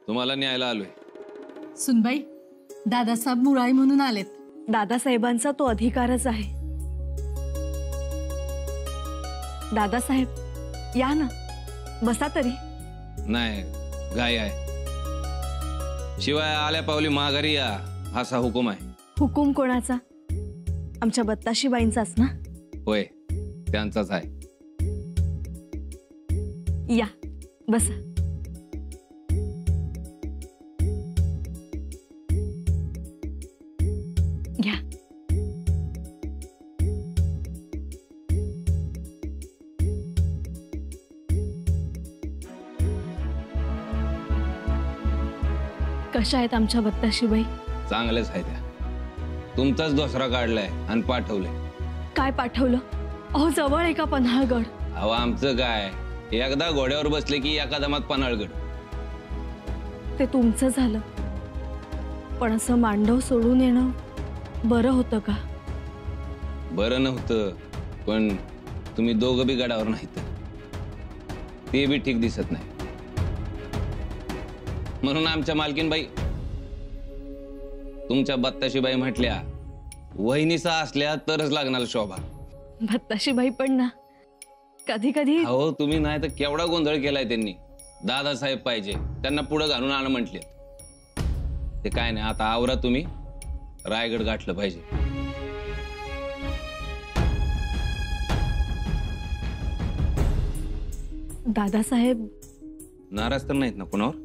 तुम्हाला न्यायला आलोय. सुनबाई, दादासाहेब मुराई म्हणून आलेत. दादासाहेबांचा तो अधिकारच आहे. दादासाहेब या ना, बसा तरी. नाही, घाई आहे. शिवाय आल्या पावली माघारी या असा हुकूम आहे. हुकूम कोणाचा? आमच्या बत्ताशीबाईंचाच ना? होय, त्यांचाच आहे. या बसा. घ्या. कशा आहेत आमच्या बत्ताशीबाई? चांगलेच आहे त्या. तुमचाच दोसरा काढलाय आणि पाठवलंय. काय पाठवलं? अहो जवळ आहे का पन्हाळगड? अहो आमचं काय, एकदा घोड्यावर बसले की एका दमात पन्हाळगड. ते तुमचं झालं, पण असं मांडव सोडून येणं बरं होतं का? बरं नव्हतं, पण तुम्ही दोघं बी गडावर नाहीत, ते बी ठीक दिसत नाही. म्हणून आमच्या मालकीनबाई तुमच्या बत्ताशीबाई म्हटल्या, वहिनीसा असल्या तरच लागणार शोभा. बत्ताशीबाई पण ना कधी कधी. अहो तुम्ही नाही तर केवढा गोंधळ केलाय त्यांनी. दादासाहेब पाहिजे, त्यांना पुढे घालून आणं म्हटले. ते काय नाही, आता आवरा तुम्ही, रायगड गाठलं पाहिजे. दादासाहेब नाराज तर नाहीत ना कोणावर?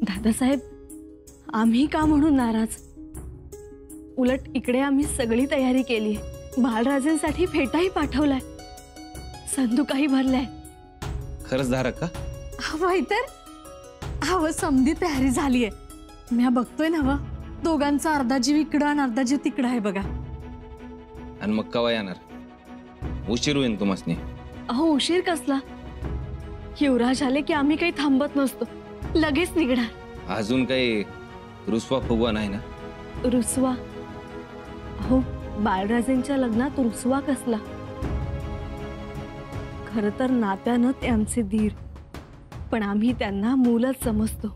दादासाहेब आम्ही का म्हणून नाराज? उलट इकडे आम्ही सगळी तयारी केली. बाळराजेंसाठी फेटाही पाठवलाय, संदुकाही भरलाय. खरंच धारक का? हवंय तर हवं. समधी तयारी झालीये. मी बघतोय ना व, दोघांचा अर्धा जीव इकडं आणि अर्धा जीव तिकडं आहे बघा. आणि मग कवा येणार? उशीर होईल तुम्हासनी. अहो उशीर कसला? युवराज आले की आम्ही काही थांबत नसतो, लगेच निघणार. अजून काही रुसवा फुगवा नाही ना? रुसवा? हो, बाळराजेंच्या लग्नात रुसवा कसला? खर तर नात्यानं ते आमचे धीर, पण आम्ही त्यांना मूलच समजतो.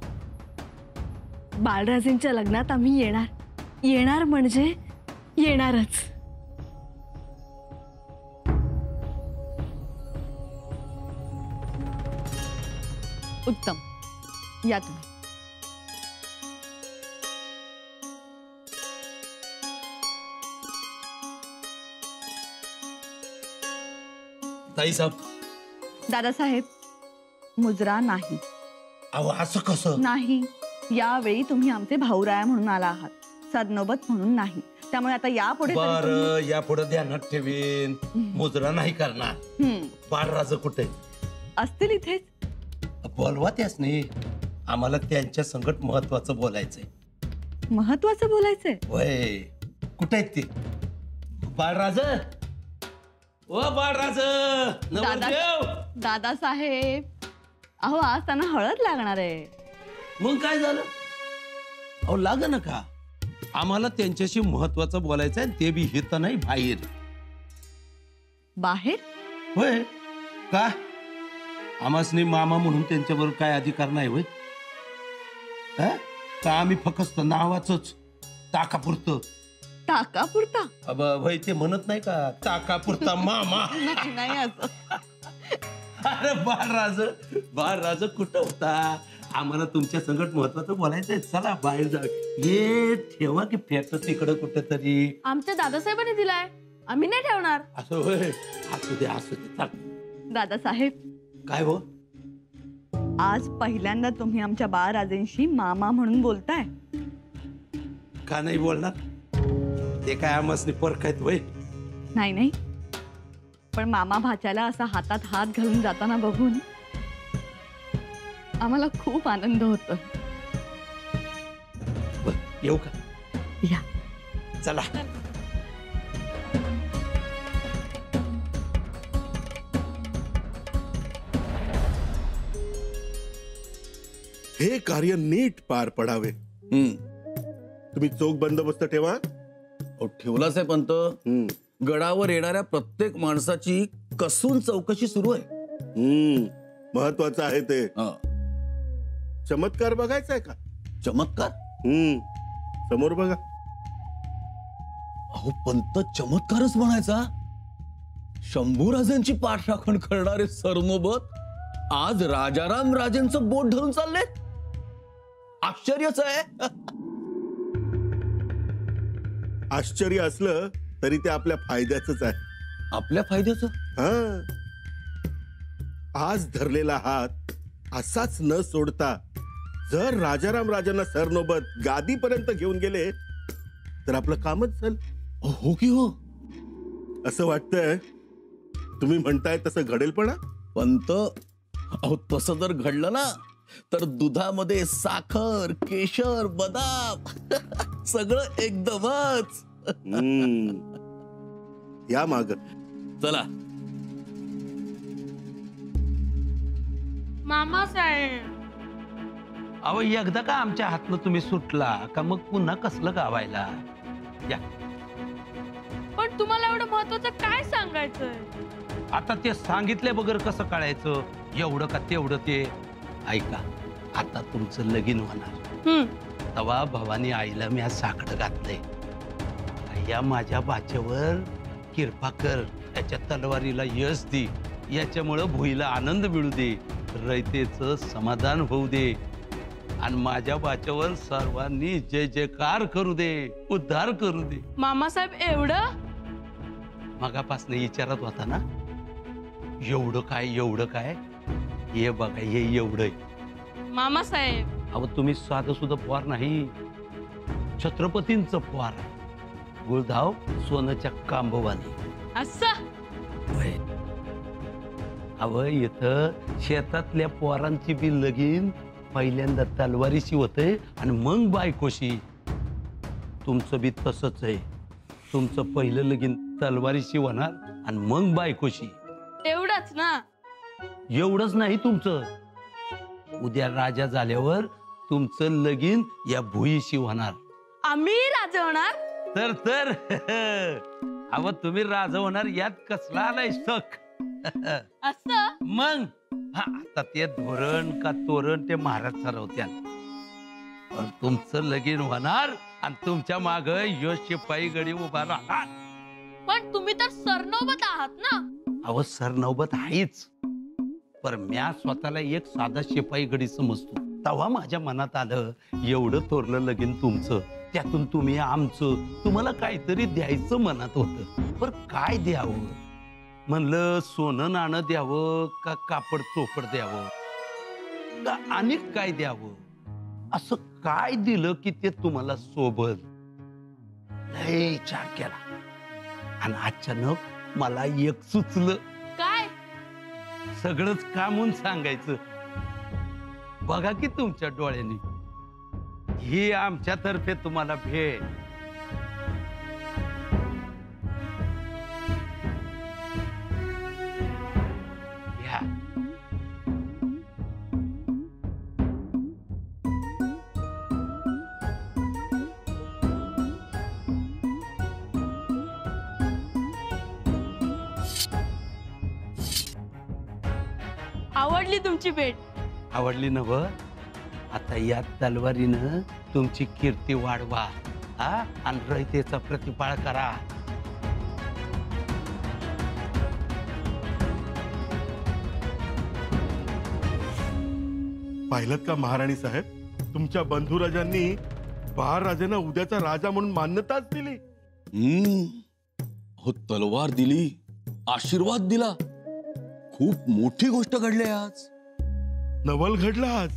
बाळराजेंच्या लग्नात आम्ही येणार, येणार म्हणजे येणारच. उत्तम, या तुम्ही. ताई साहेब. दादासाहेब, मुजरा नाही. अहो असं कसं नाही, यावेळी तुम्ही आमचे भाऊराया म्हणून आला आहात, सदनोबत म्हणून नाही. त्यामुळे आता यापुढे बरं, यापुढे ध्यानात ठेवीन. मुजरा नाही करणार. बाळराज कुठे असतील? इथेच. बोलवा त्याच नाही, आम्हाला त्यांच्या संकट महत्वाचं बोलायचंय. महत्वाचं बोलायचंय? वय कुठे आहेत ते? बाळराज, ओ बाळराज, नवरदेव. दादासाहेब, अहो आज त्यांना हळद लागणार आहे. मग काय झालं? अहो लाग ना का, आम्हाला त्यांच्याशी महत्वाचं बोलायचंय, ते बी हित नाही बाहेर. बाहेर? होय. का आमासनी मामा म्हणून त्यांच्याबरोबर काय अधिकार नाही होय? का आम्ही फक्त नावाचंच ताकापुरतं? ताकापुरता? भाई ते म्हणत नाही का, ताकापुरता मामा. नाही असं. अरे बाळराज, बाळराज कुठं होता? आम्हाला तुमच्या संकट महत्वाचं बोलायचंय. चला बाहेर जा. हे ठेवा की फेट तिकडं कुठं तरी. आमच्या दादासाहेबांनी दिलाय, आम्ही नाही ठेवणार. असं होय? असू दे असू दे. दादासाहेब, काय हो, आज पहिल्यांदा तुम्ही आमच्या बाळराजेंशी मामा म्हणून बोलताय. का नाही बोलणार? ते काय आमसनी परखायत वय? नाही नाही, पण मामा भाच्याला असा हातात हात घालून जाताना बघून आम्हाला खूप आनंद होतो. येऊ का? या. चला. हे कार्य नीट पार पडावे. तुम्ही चोख बंदोबस्त ठेवा. ठेवलाच आहे पंत. गडावर येणाऱ्या प्रत्येक माणसाची कसून चौकशी सुरू आहे. महत्वाचं आहे ते. चमत्कार बघायचा आहे का? चमत्कार? समोर बघा. अहो पंत, चमत्कारच म्हणायचा? शंभूराजांची पाठराखण करणारे सरनोबत आज राजाराम राजेंचं बोट धरून चालले. आश्चर्यच आहे. आश्चर्य असलं तरी ते आपल्या फायद्याच आहे. आपल्या फायद्याचं? हा, आज धरलेला हात असाच न सोडता जर राजाराम राजांना सरनोबत गादीपर्यंत घेऊन गेले तर आपलं कामच झालं. हो की हो. असं वाटतंय तुम्ही म्हणताय तसं घडेल पण. पंत, अहो तसं जर घडलं ना तर दुधामध्ये साखर, केशर, बदाम सगळं एकदमच. या माग. चला. मामासाहेब, अहो एकदा का आमच्या हातनं तुम्ही सुटला का मग पुन्हा कसलं गावायला. या. पण तुम्हाला एवढं महत्वाचं काय सांगायचंय? आता ते सांगितले बगर कसं कळायचं? एवढं का तेवढं ते. ऐका, आता तुमचं लगीन होणार. तवा भवानी आईला मी आज साकडं घातलंय. या माझ्या बाच्यावर किरपा कर, त्याच्या तलवारीला यश दे, याच्यामुळं भुईला आनंद मिळू दे, रयतेचं समाधान होऊ दे आणि माझ्या बाच्यावर सर्वांनी जय जयकार करू दे, उद्धार करू दे. मामासाहेब एवढं? मगापासून विचारत होता ना, एवढं काय एवढं काय. हे बघा, हे एवढंय. मामासाहेब, अहो तुम्ही साधं सुद्धा पोर नाही, छत्रपतींचं पोर आहे. गुळधाव सोनच्या कांबवानी. असं? अव इथं शेतातल्या पोरांची बी लगीन पहिल्यांदा तलवारीशी होते आणि मग बायकोशी. तुमचं बी तसंच आहे. तुमचं पहिलं लगीन तलवारीशी होणार आणि मग बायकोशी. एवढंच ना? एवढंच नाही तुमचं. उद्या राजा झाल्यावर तुमचं लगीन या भुईशी होणार. आम्ही राजा होणार? तर अव तुम्ही राजा होणार यात कसला आलाय शक. असं? मग आता ते धोरण का तोरण ते महाराज ठरवत्याल. पण तुमचं लगीन होणार आणि तुमच्या माग यश शिपाई गडी उभा राहणार. पण तुम्ही तर सरनोबत आहात ना? अहो सरनौबत आहेच, पर म्या स्वतःला एक साधा शिपाई गडी समजतो. तेव्हा माझ्या मनात आलं एवढं थोरलं लगीन तुमचं, त्यातून तुम्ही आमचं, तुम्हाला काहीतरी द्यायचं मनात होतं. पर काय द्यावं म्हणलं, सोनं नाणं द्यावं का कापड चोपड द्यावं का अनेक काय द्यावं. असं काय दिलं की ते तुम्हाला सोबत. लय विचार केला आणि अचानक मला एक सुचलं. काय? सगळंच कामून सांगायचं. बघा की तुमच्या डोळ्यांनी, ही आमच्या तर्फे तुम्हाला भेट. या. आवडली तुमची भेट? आवडली नव? आता या तलवारीनं तुमची कीर्ती वाढवा आणि रयतेचा प्रतिपाळ करा. पाहिलं का महाराणी साहेब, तुमच्या बंधुराजांनी बहार राजांना उद्याचा राजा म्हणून मान्यताच दिली. हो, तलवार दिली, आशीर्वाद दिला. खूप मोठी गोष्ट घडली आज. नवल घडला आज.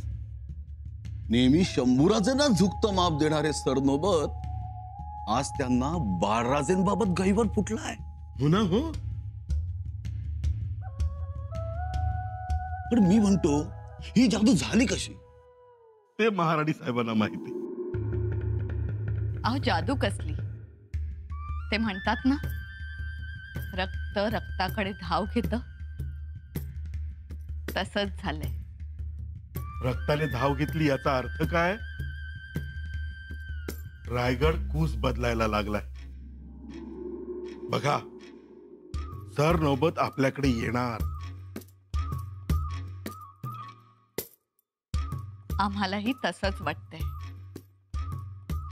नेहमी शंभूराजेंना झुकतं माप देणारे सरनोबत आज त्यांना बाळराजेंबाबत गैवर फुटलाय. हो ना. हो, पण मी म्हणतो ही जादू झाली कशी? ते महाराणी साहेबांना माहिती. अहो जादू कसली? ते म्हणतात ना, रक्त रक्ताकडे धाव घेत, तसंच झालंय. रक्ताने धाव घेतली याचा अर्थ काय? रायगड कूस बदलायला लागलाय. बघा, सरनौबत आपल्याकडे येणार. आम्हालाही तसंच वाटतंय.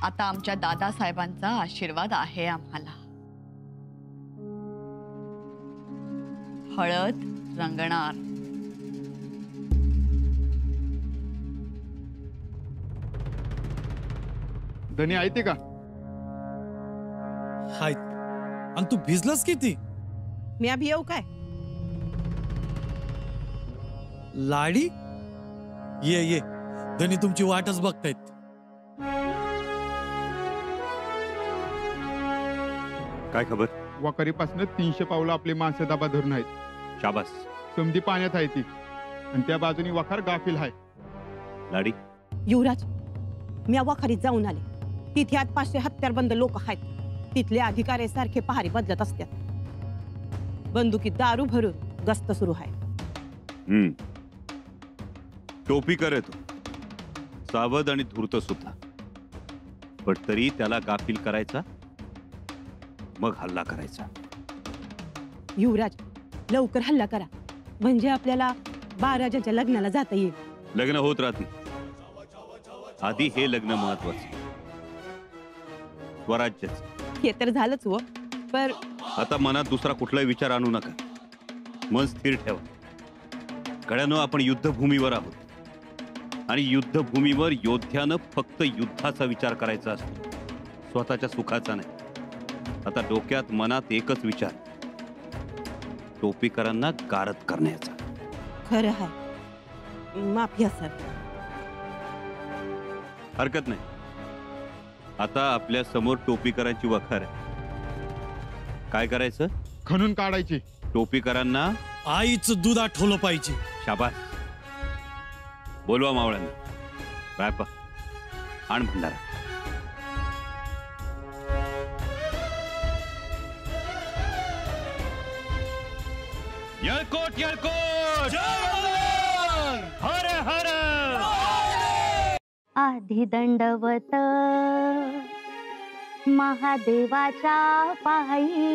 आता आमच्या दादासाहेबांचा आशीर्वाद आहे आम्हाला. हळद रंगणार. धनी ऐकते का? हाय. आणि तू भिजलास किती? मी अभि येऊ काय? लाडी ये ये, धनी तुमची वाटच बघतायत. काय खबर? वाकरीपासून 300 पावलं आपली माणसं दाबा धरून आहेत. शाबास. समधी पाण्यात आहे ती, आणि त्या बाजूनी वखार गाफील आहे. लाडी, युवराज, मी वाखारीत जाऊन आले. तिथे आज 500 हत्यारबंद लोक आहेत. तिथले अधिकारी सारखे पहारी बदलत असतात. बंदुकीत दारू भरून गस्त सुरू आहे. टोपी करे तो सावध आणि धूर्त सुद्धा, पण तरी त्याला गाफील करायचा, मग हल्ला करायचा. युवराज, लवकर हल्ला करा, म्हणजे आपल्याला बाराजाच्या लग्नाला जाता येईल. लग्न होत राहते, आधी हे लग्न महत्वाचं. स्वराज्यच. हे तर झालंच हो, पर आता मनात दुसरा कुठलाही विचार आणू नका. मन स्थिर ठेवा. कळ्यानं आपण युद्धभूमीवर आहोत, आणि युद्धभूमीवर योद्ध्यानं फक्त युद्धाचा विचार करायचा असतो, स्वतःच्या सुखाचा नाही. आता डोक्यात मनात एकच विचार, टोपीकरांना गारद करण्याचा. खरं आहे. माफी सर. हरकत नाही. आता आपल्या समोर टोपीकरांची वखार आहे. काय करायचं? खणून काढायची. टोपीकरांना आईचं दूध आठवलं पाहिजे. शाबास. बोलवा मावळ्यांना. रायपा आण भंडारा. येळकोट येळकोट. हर हर. आधी दंडवत महादेवाच्या पायी,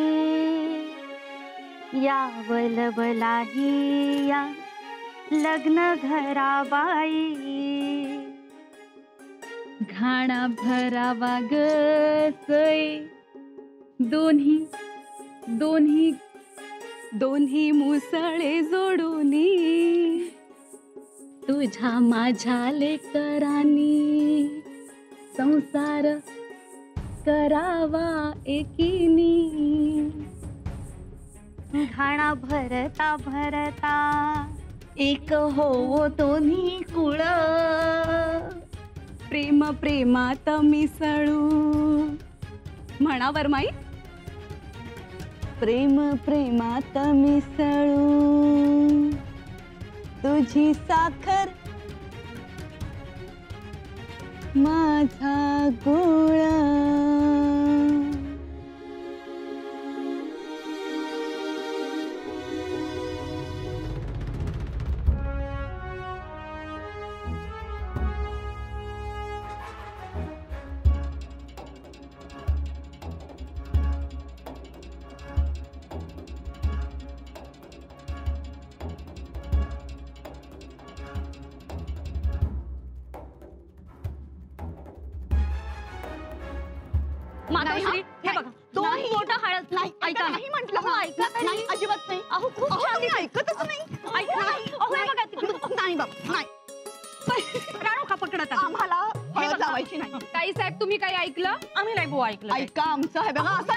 या वलवलाही या लग्न घराबाई. घाणा भरावा ग सोय, दोन्ही दोन्ही दोन्ही मुसळे जोडूनी, तुझ्या माझ्या लेकरांनी संसार करावा एकीनी. घाणा भरता भरता एक हो दोन्ही कुळ, प्रेम प्रेमात मिसळू. म्हणा वरमाई. प्रेम प्रेमात मिसळू, तुझी साखर माझा गुळ. माताश्री, हे बघा, दोन मोठं हळद. नाही, ऐका नाही म्हटलं. नाही, अजिबात नाही. अहो खूप छान. ऐकतच नाही. ऐका नाही. अहो हे बघा तिकडून. नाही बाबा, नाही. राणू का पकडत आहे? आम्हाला हळद लावायची नाही. ताई साहेब, तुम्ही काही ऐकलं? आम्ही नाही बुवा ऐकलं. ऐका आमचं आहे बघा. असं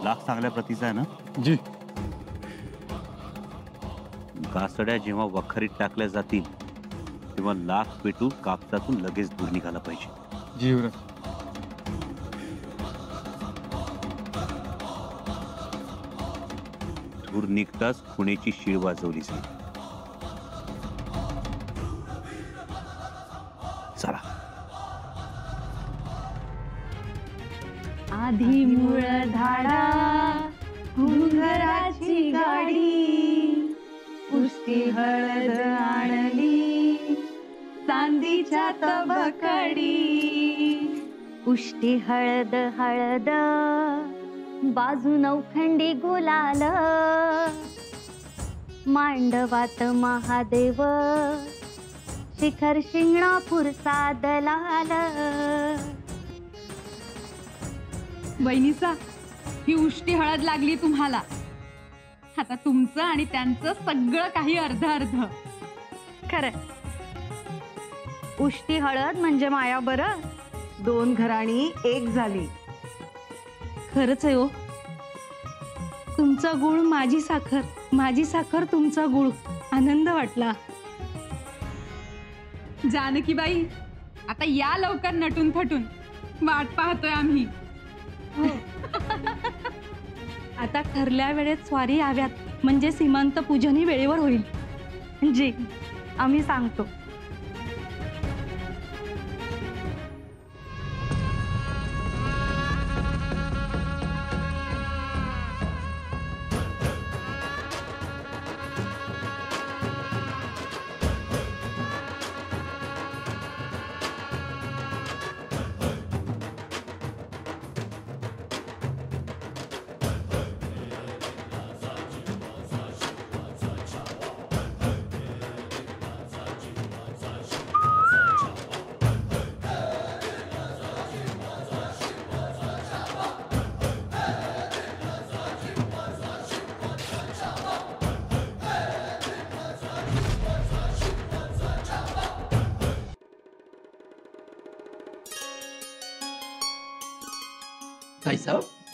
लाख चांगल्या प्रतीचा आहे ना? जी. कासड्या जेव्हा वखारीत टाकल्या जातील तेव्हा लाख पेटून कापसातून लगेच दूर निघाला पाहिजे. जी युवराज. धूर निघताच खुणेची शीळ वाजवली जाईल. चला. आधी मूळ धाडा घुंगराची गाडी, उष्टी हळद आणली चांदीच्या तबकडी, उष्टी हळद हळद बाजू नौखंडी गुलाल, मांडवात महादेव शिखर शिंगणापूरचा दलाल. वहिनीसा, ही उष्टी हळद लागली तुम्हाला. आता तुमचं आणि त्यांचं सगळं काही अर्ध अर्ध. खरं उष्टी हळद म्हणजे माया बरं. 2 घराणी एक झाली. खरंच आहे हो. तुमचा गुळ माझी साखर, माझी साखर तुमचा गुळ. आनंद वाटला. जानकीबाई, आता या लवकर नटून थटून. वाट पाहतोय आम्ही. आता ठरल्या वेळेत स्वारी याव्यात, म्हणजे सीमांत पूजनही वेळेवर होईल. जी, आम्ही सांगतो.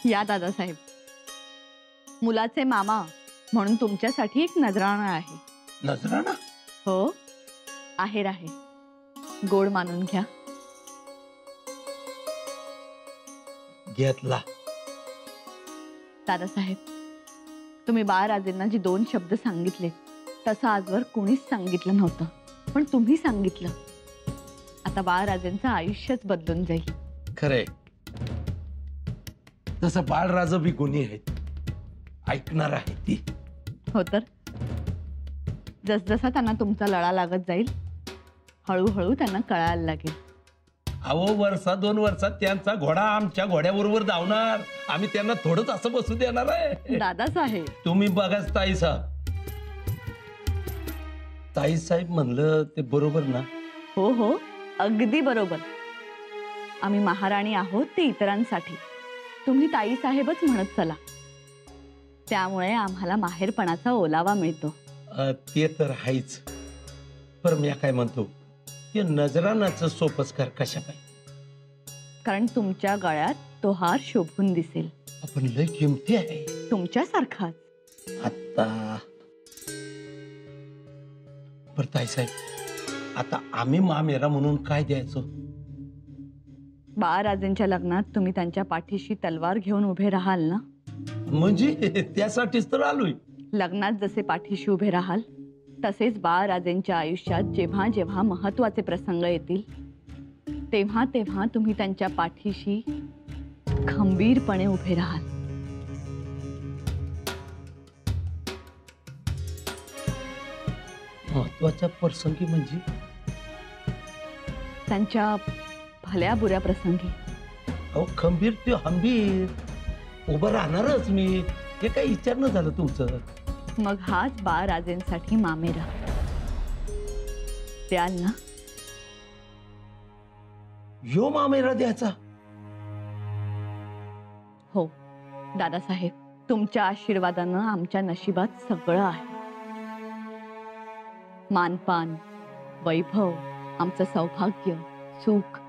या दादासाहेब, मुलाचे मामा म्हणून तुमच्यासाठी एक नजराणा आहे. नजराणा? हो, आहेर आहे. गोड मानून घ्या. घेतला. दादासाहेब, तुम्ही बाळराजेंना जे 2 शब्द सांगितले तसं आजवर कोणीच सांगितलं नव्हतं, पण तुम्ही सांगितलं. आता बाळराजेंचं आयुष्यच बदलून जाईल. खरंय. तसं बाळराज बी गुणी आहेत, ऐकणार आहे ती. हो तर जसजसा त्यांना तुमचा लळा लागत जाईल हळूहळू त्यांना कळायला लागेल. अहो, वर्षा 2 वर्षात त्यांचा घोडा आमच्या घोड्याबरोबर धावणार. आम्ही त्यांना थोडंच असं बसू देणार आहे. दादासाहेब, तुम्ही बघाच ताईसाहेब. ताईसाहेब म्हणलं ते बरोबर ना? हो हो, अगदी बरोबर. आम्ही महाराणी आहोत ते इतरांसाठी. तुम्ही ताईसाहेबच म्हणत चला. त्यामुळे आम्हाला माहेरपणाचा ओलावा मिळतो. ते तर आहेच. पर मी काय म्हणतो, ते नजरानाचं सोपस्कार कशा पाहिजे? कारण तुमच्या गळ्यात तो हार शोभून दिसेल. आपण लय किमती आहे. तुमच्यासारखाच. आता पर ताईसाहेब, आता आम्ही मामेरा म्हणून काय द्यायचं? बाळराजेंच्या लग्नात तुम्ही त्यांच्या पाठीशी तलवार घेऊन उभे राहाल ना? म्हणजे त्यासाठीच तर आलोय. लग्नात जसे पाठीशी उभे राहाल तसेच बाळराजेंच्या आयुष्यात जेव्हा जेव्हा महत्वाचे प्रसंग येतील तेव्हा तेव्हा तुम्ही त्यांच्या पाठीशी खंबीरपणे उभे राहाल. महत्वाच्या प्रसंगी म्हणजे? त्यांच्या भल्या बुऱ्या प्रसंगी. अहो, खंबीर ते हंबीर उभं राहणारच मी. हे काही विचारणं झालं तुमचं? मग हाच बाळराजेंसाठी मामेरा द्याल ना? यो मामेरा द्यायचा? हो दादासाहेब, तुमच्या आशीर्वादानं आमच्या नशिबात सगळं आहे. मानपान, वैभव, आमचं सौभाग्य, सुख,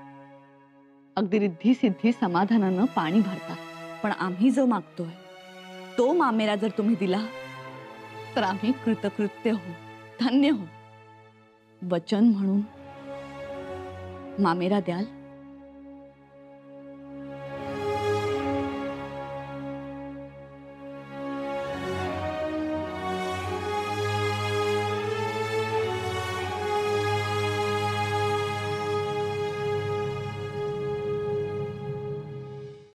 अगदी रिद्धी सिद्धी समाधानानं पाणी भरतात. पण आम्ही जो मागतोय तो मामेरा जर तुम्ही दिला तर आम्ही कृतकृत्य हो, धन्य हो. वचन म्हणून मामेरा द्याल?